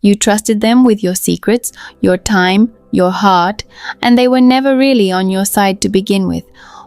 You trusted them with your secrets, your time, your heart, and they were never really on your side to begin with.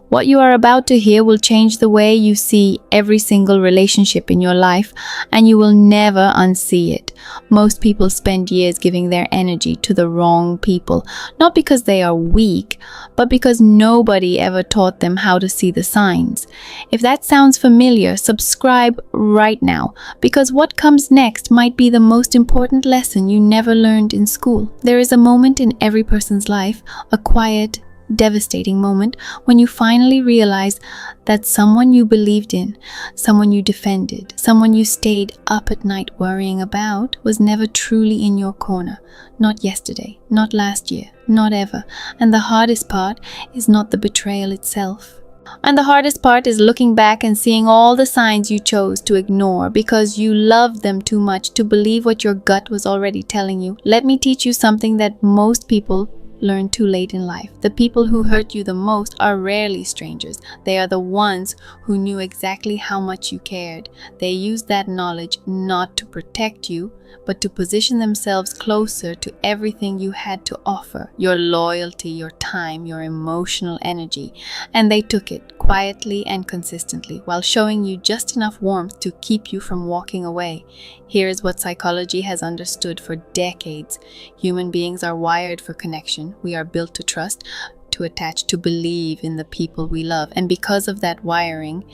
What you are about to hear will change the way you see every single relationship in your life, and you will never unsee it. Most people spend years giving their energy to the wrong people, not because they are weak, but because nobody ever taught them how to see the signs. If that sounds familiar, subscribe right now, because what comes next might be the most important lesson you never learned in school. There is a moment in every person's life, a quiet, devastating moment, when you finally realize that someone you believed in, someone you defended, someone you stayed up at night worrying about, was never truly in your corner. Not yesterday, not last year, not ever. And the hardest part is not the betrayal itself. And the hardest part is looking back and seeing all the signs you chose to ignore because you loved them too much to believe what your gut was already telling you. Let me teach you something that most people learn too late in life. The people who hurt you the most are rarely strangers. They are the ones who knew exactly how much you cared. They used that knowledge not to protect you, but to position themselves closer to everything you had to offer, your loyalty, your time, your emotional energy. And they took it quietly and consistently while showing you just enough warmth to keep you from walking away. Here is what psychology has understood for decades. Human beings are wired for connection. We are built to trust, to attach, to believe in the people we love. And because of that wiring,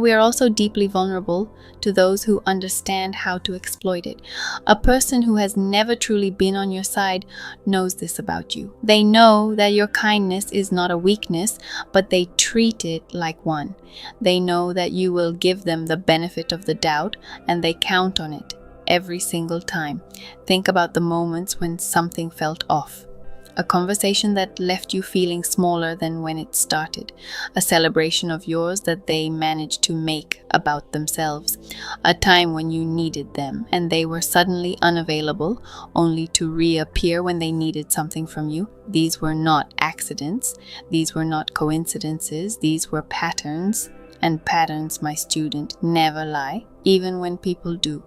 we are also deeply vulnerable to those who understand how to exploit it. A person who has never truly been on your side knows this about you. They know that your kindness is not a weakness, but they treat it like one. They know that you will give them the benefit of the doubt, and they count on it every single time. Think about the moments when something felt off. A conversation that left you feeling smaller than when it started. A celebration of yours that they managed to make about themselves. A time when you needed them and they were suddenly unavailable, only to reappear when they needed something from you. These were not accidents. These were not coincidences. These were patterns. And patterns, my student, never lie, even when people do.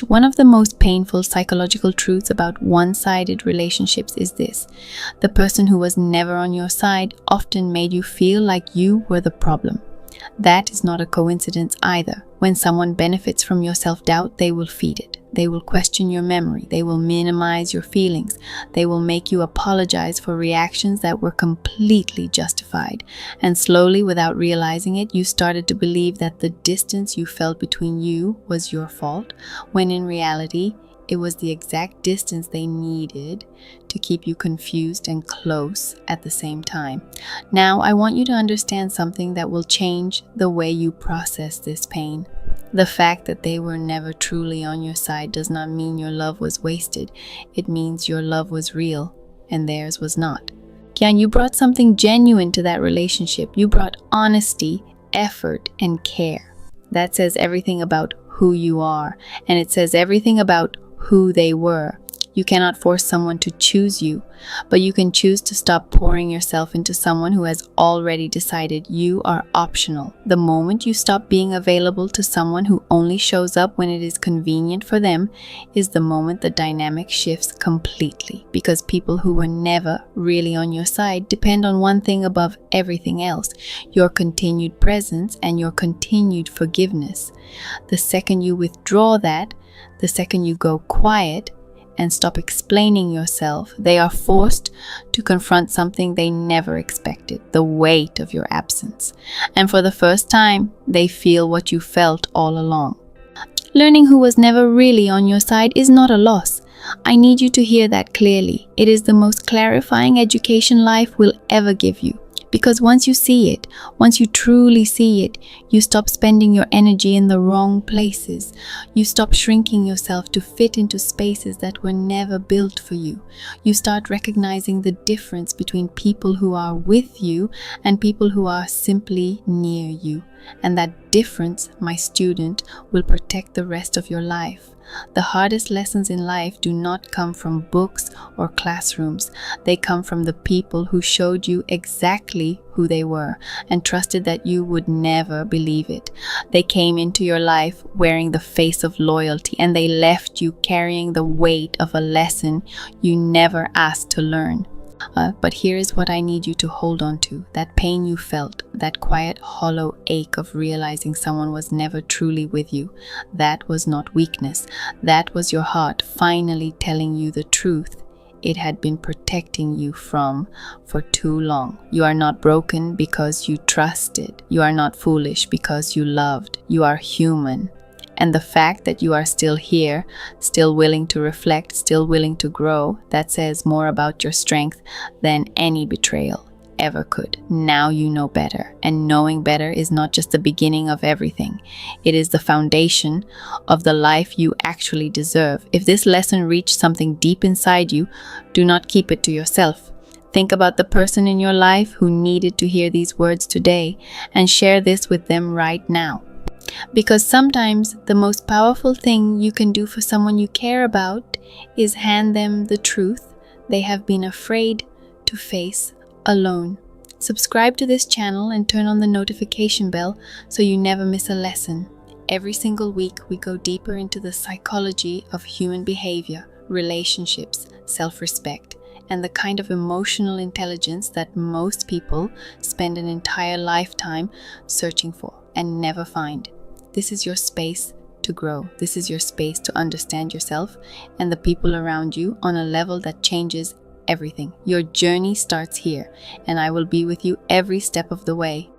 One of the most painful psychological truths about one-sided relationships is this: the person who was never on your side often made you feel like you were the problem. That is not a coincidence either. When someone benefits from your self-doubt, they will feed it. They will question your memory. They will minimize your feelings. They will make you apologize for reactions that were completely justified. And slowly, without realizing it, you started to believe that the distance you felt between you was your fault, when in reality, it was the exact distance they needed to keep you confused and close at the same time. Now, I want you to understand something that will change the way you process this pain. The fact that they were never truly on your side does not mean your love was wasted. It means your love was real and theirs was not. Kian, you brought something genuine to that relationship. You brought honesty, effort, and care. That says everything about who you are, and it says everything about who they were. You cannot force someone to choose you, but you can choose to stop pouring yourself into someone who has already decided you are optional. The moment you stop being available to someone who only shows up when it is convenient for them is the moment the dynamic shifts completely, because people who were never really on your side depend on one thing above everything else: your continued presence and your continued forgiveness. The second you withdraw that, the second you go quiet and stop explaining yourself, they are forced to confront something they never expected: the weight of your absence. And for the first time, they feel what you felt all along. Learning who was never really on your side is not a loss. I need you to hear that clearly. It is the most clarifying education life will ever give you. Because once you see it, once you truly see it, you stop spending your energy in the wrong places. You stop shrinking yourself to fit into spaces that were never built for you. You start recognizing the difference between people who are with you and people who are simply near you. And that difference, my student, will protect the rest of your life. The hardest lessons in life do not come from books or classrooms. They come from the people who showed you exactly who they were and trusted that you would never believe it. They came into your life wearing the face of loyalty, and they left you carrying the weight of a lesson you never asked to learn. But here is what I need you to hold on to. That pain you felt, that quiet, hollow ache of realizing someone was never truly with you, that was not weakness. That was your heart finally telling you the truth it had been protecting you from for too long. You are not broken because you trusted. You are not foolish because you loved. You are human. And the fact that you are still here, still willing to reflect, still willing to grow, that says more about your strength than any betrayal ever could. Now you know better, and knowing better is not just the beginning of everything. It is the foundation of the life you actually deserve. If this lesson reached something deep inside you, do not keep it to yourself. Think about the person in your life who needed to hear these words today, and share this with them right now. Because sometimes the most powerful thing you can do for someone you care about is hand them the truth they have been afraid to face alone. Subscribe to this channel and turn on the notification bell so you never miss a lesson. Every single week we go deeper into the psychology of human behavior, relationships, self-respect, and the kind of emotional intelligence that most people spend an entire lifetime searching for and never find. This is your space to grow. This is your space to understand yourself and the people around you on a level that changes everything. Your journey starts here, and I will be with you every step of the way.